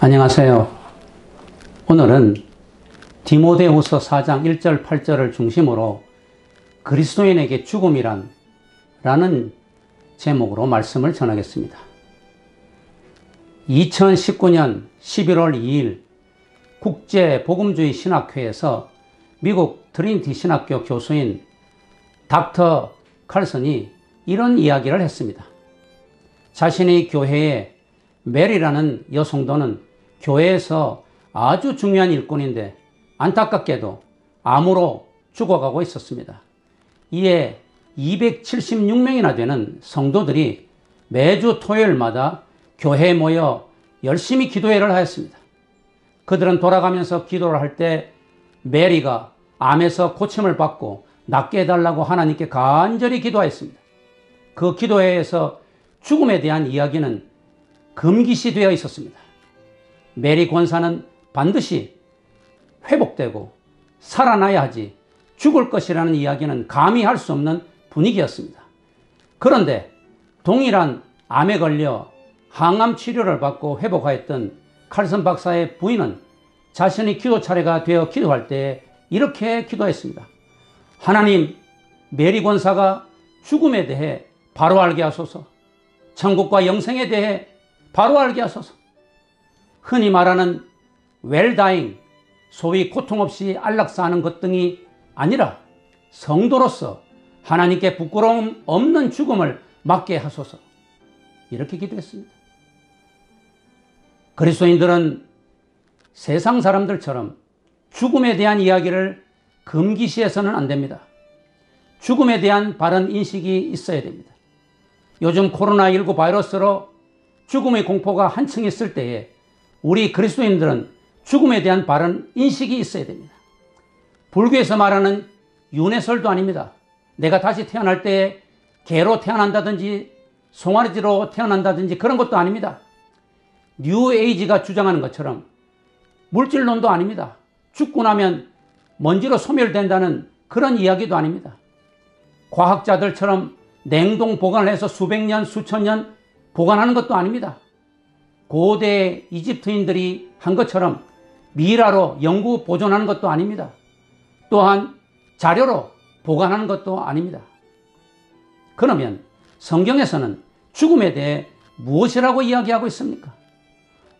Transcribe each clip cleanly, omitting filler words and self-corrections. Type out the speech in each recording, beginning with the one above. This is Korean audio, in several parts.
안녕하세요. 오늘은 디모데후서 4장 1절 8절을 중심으로 그리스도인에게 죽음이란 라는 제목으로 말씀을 전하겠습니다. 2019년 11월 2일 국제복음주의 신학회에서 미국 트리니티 신학교 교수인 닥터 칼슨이 이런 이야기를 했습니다. 자신의 교회에 메리라는 여성도는 교회에서 아주 중요한 일꾼인데 안타깝게도 암으로 죽어가고 있었습니다. 이에 276명이나 되는 성도들이 매주 토요일마다 교회에 모여 열심히 기도회를 하였습니다. 그들은 돌아가면서 기도를 할 때 메리가 암에서 고침을 받고 낫게 해달라고 하나님께 간절히 기도하였습니다. 그 기도회에서 죽음에 대한 이야기는 금기시되어 있었습니다. 메리 권사는 반드시 회복되고 살아나야 하지 죽을 것이라는 이야기는 감히 할 수 없는 분위기였습니다. 그런데 동일한 암에 걸려 항암 치료를 받고 회복하였던 칼슨 박사의 부인은 자신의 기도 차례가 되어 기도할 때 이렇게 기도했습니다. 하나님, 메리 권사가 죽음에 대해 바로 알게 하소서. 천국과 영생에 대해 바로 알게 하소서. 흔히 말하는 웰다잉, 소위 고통 없이 안락사하는 것 등이 아니라 성도로서 하나님께 부끄러움 없는 죽음을 맞게 하소서. 이렇게 기도했습니다. 그리스도인들은 세상 사람들처럼 죽음에 대한 이야기를 금기시해서는 안 됩니다. 죽음에 대한 바른 인식이 있어야 됩니다. 요즘 코로나19 바이러스로 죽음의 공포가 한층 있을 때에 우리 그리스도인들은 죽음에 대한 바른 인식이 있어야 됩니다. 불교에서 말하는 윤회설도 아닙니다. 내가 다시 태어날 때 개로 태어난다든지 송아지로 태어난다든지 그런 것도 아닙니다. 뉴에이지가 주장하는 것처럼 물질론도 아닙니다. 죽고 나면 먼지로 소멸된다는 그런 이야기도 아닙니다. 과학자들처럼 냉동 보관을 해서 수백 년, 수천 년 보관하는 것도 아닙니다. 고대 이집트인들이 한 것처럼 미라로 연구 보존하는 것도 아닙니다. 또한 자료로 보관하는 것도 아닙니다. 그러면 성경에서는 죽음에 대해 무엇이라고 이야기하고 있습니까?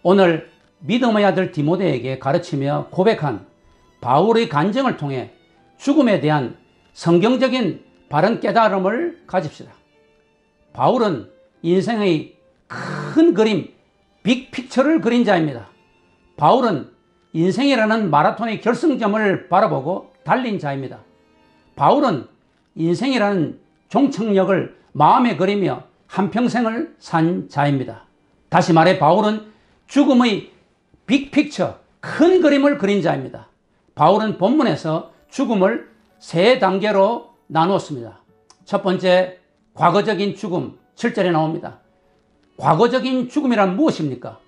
오늘 믿음의 아들 디모데에게 가르치며 고백한 바울의 간증을 통해 죽음에 대한 성경적인 바른 깨달음을 가집시다. 바울은 인생의 큰 그림, 빅픽처를 그린 자입니다. 바울은 인생이라는 마라톤의 결승점을 바라보고 달린 자입니다. 바울은 인생이라는 종착역을 마음에 그리며 한평생을 산 자입니다. 다시 말해 바울은 죽음의 빅픽처, 큰 그림을 그린 자입니다. 바울은 본문에서 죽음을 세 단계로 나누었습니다. 첫 번째, 과거적인 죽음, 7절에 나옵니다. 과거적인 죽음이란 무엇입니까?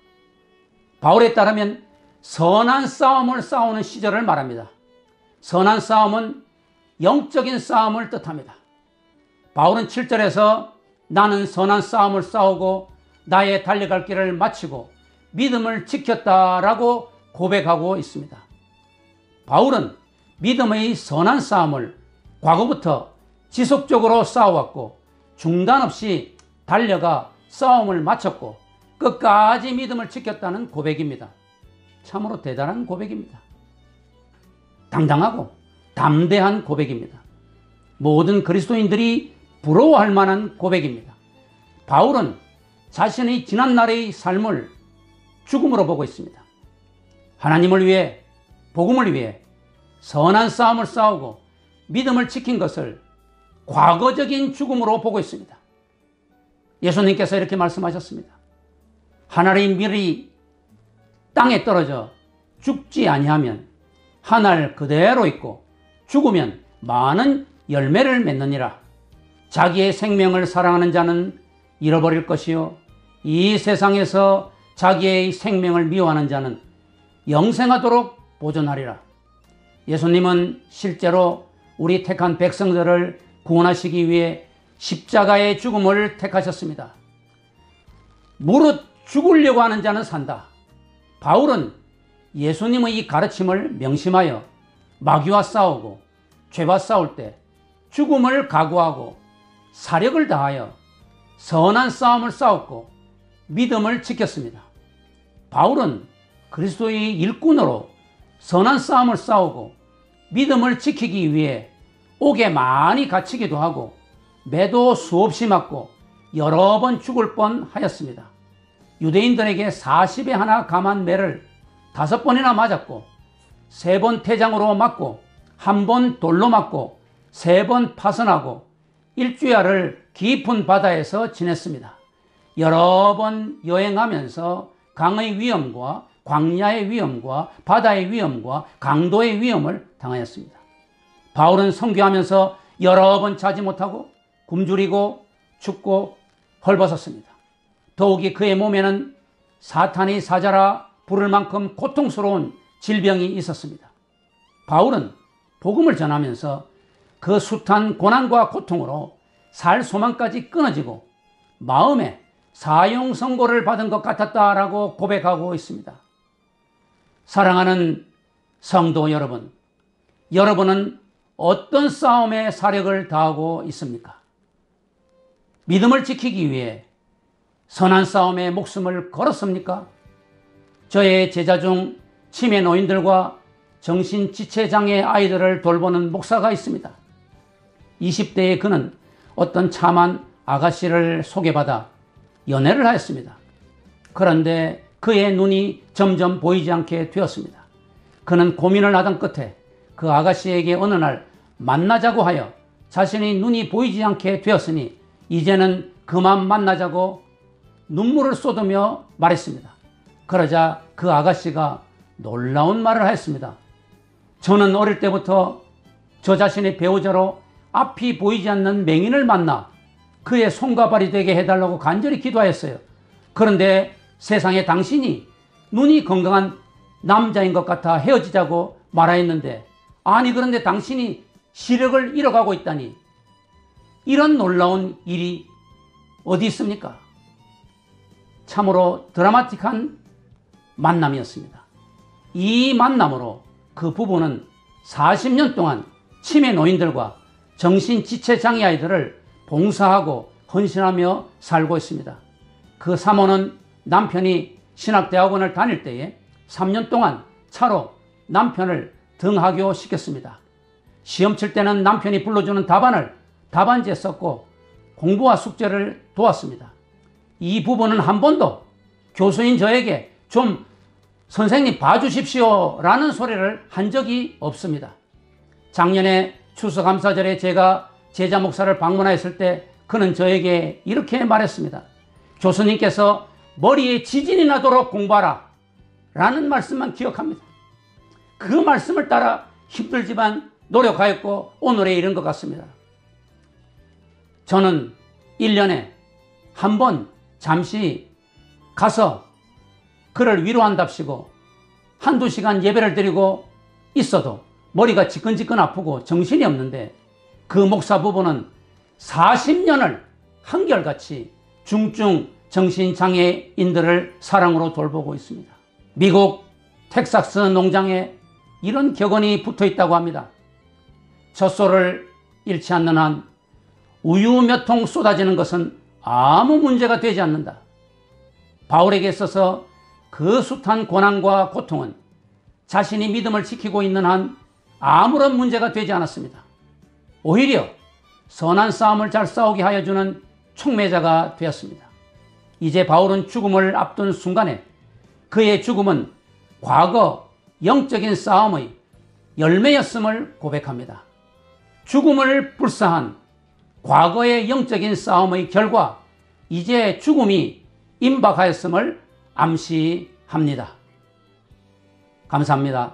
바울에 따르면 선한 싸움을 싸우는 시절을 말합니다. 선한 싸움은 영적인 싸움을 뜻합니다. 바울은 7절에서 나는 선한 싸움을 싸우고 나의 달려갈 길을 마치고 믿음을 지켰다라고 고백하고 있습니다. 바울은 믿음의 선한 싸움을 과거부터 지속적으로 싸워왔고 중단 없이 달려가 싸움을 마쳤고 끝까지 믿음을 지켰다는 고백입니다. 참으로 대단한 고백입니다. 당당하고 담대한 고백입니다. 모든 그리스도인들이 부러워할 만한 고백입니다. 바울은 자신의 지난날의 삶을 죽음으로 보고 있습니다. 하나님을 위해, 복음을 위해 선한 싸움을 싸우고 믿음을 지킨 것을 과거적인 죽음으로 보고 있습니다. 예수님께서 이렇게 말씀하셨습니다. 하늘의 밀이 땅에 떨어져 죽지 아니하면 하늘 그대로 있고 죽으면 많은 열매를 맺느니라. 자기의 생명을 사랑하는 자는 잃어버릴 것이요 이 세상에서 자기의 생명을 미워하는 자는 영생하도록 보존하리라. 예수님은 실제로 우리 택한 백성들을 구원하시기 위해 십자가의 죽음을 택하셨습니다. 무릇 죽으려고 하는 자는 산다. 바울은 예수님의 이 가르침을 명심하여 마귀와 싸우고 죄와 싸울 때 죽음을 각오하고 사력을 다하여 선한 싸움을 싸웠고 믿음을 지켰습니다. 바울은 그리스도의 일꾼으로 선한 싸움을 싸우고 믿음을 지키기 위해 옥에 많이 갇히기도 하고 매도 수없이 맞고 여러 번 죽을 뻔하였습니다. 유대인들에게 40에 하나 감한 매를 5번이나 맞았고 3번 태장으로 맞고 1번 돌로 맞고 3번 파선하고 일주야를 깊은 바다에서 지냈습니다. 여러 번 여행하면서 강의 위험과 광야의 위험과 바다의 위험과 강도의 위험을 당하였습니다. 바울은 선교하면서 여러 번 자지 못하고 굶주리고 춥고 헐벗었습니다. 더욱이 그의 몸에는 사탄이 사자라 부를 만큼 고통스러운 질병이 있었습니다. 바울은 복음을 전하면서 그 숱한 고난과 고통으로 살 소망까지 끊어지고 마음에 사형 선고를 받은 것 같았다라고 고백하고 있습니다. 사랑하는 성도 여러분, 여러분은 어떤 싸움에 사력을 다하고 있습니까? 믿음을 지키기 위해 선한 싸움에 목숨을 걸었습니까? 저의 제자 중 치매 노인들과 정신지체장애 아이들을 돌보는 목사가 있습니다. 20대의 그는 어떤 참한 아가씨를 소개받아 연애를 하였습니다. 그런데 그의 눈이 점점 보이지 않게 되었습니다. 그는 고민을 하던 끝에 그 아가씨에게 어느 날 만나자고 하여 자신의 눈이 보이지 않게 되었으니 이제는 그만 만나자고 눈물을 쏟으며 말했습니다. 그러자 그 아가씨가 놀라운 말을 하였습니다. 저는 어릴 때부터 저 자신의 배우자로 앞이 보이지 않는 맹인을 만나 그의 손과 발이 되게 해달라고 간절히 기도하였어요. 그런데 세상에 당신이 눈이 건강한 남자인 것 같아 헤어지자고 말하였는데, 아니 그런데 당신이 시력을 잃어가고 있다니, 이런 놀라운 일이 어디 있습니까? 참으로 드라마틱한 만남이었습니다. 이 만남으로 그 부부는 40년 동안 치매 노인들과 정신지체장애 아이들을 봉사하고 헌신하며 살고 있습니다. 그 사모는 남편이 신학대학원을 다닐 때에 3년 동안 차로 남편을 등하교 시켰습니다. 시험 칠 때는 남편이 불러주는 답안을 답안지에 썼고 공부와 숙제를 도왔습니다. 이 부부는 한 번도 교수인 저에게 좀 선생님 봐주십시오 라는 소리를 한 적이 없습니다. 작년에 추수감사절에 제가 제자 목사를 방문하였을 때 그는 저에게 이렇게 말했습니다. 교수님께서 머리에 지진이 나도록 공부하라 라는 말씀만 기억합니다. 그 말씀을 따라 힘들지만 노력하였고 오늘에 이른 것 같습니다. 저는 1년에 한 번 잠시 가서 그를 위로한답시고 한두 시간 예배를 드리고 있어도 머리가 지끈지끈 아프고 정신이 없는데, 그 목사 부부는 40년을 한결같이 중증 정신장애인들을 사랑으로 돌보고 있습니다. 미국 텍사스 농장에 이런 격언이 붙어 있다고 합니다. 젖소를 잃지 않는 한 우유 몇 통 쏟아지는 것은 아무 문제가 되지 않는다. 바울에게 있어서 그 숱한 고난과 고통은 자신이 믿음을 지키고 있는 한 아무런 문제가 되지 않았습니다. 오히려 선한 싸움을 잘 싸우게 하여 주는 촉매자가 되었습니다. 이제 바울은 죽음을 앞둔 순간에 그의 죽음은 과거 영적인 싸움의 열매였음을 고백합니다. 죽음을 불사한 과거의 영적인 싸움의 결과 이제 죽음이 임박하였음을 암시합니다. 감사합니다.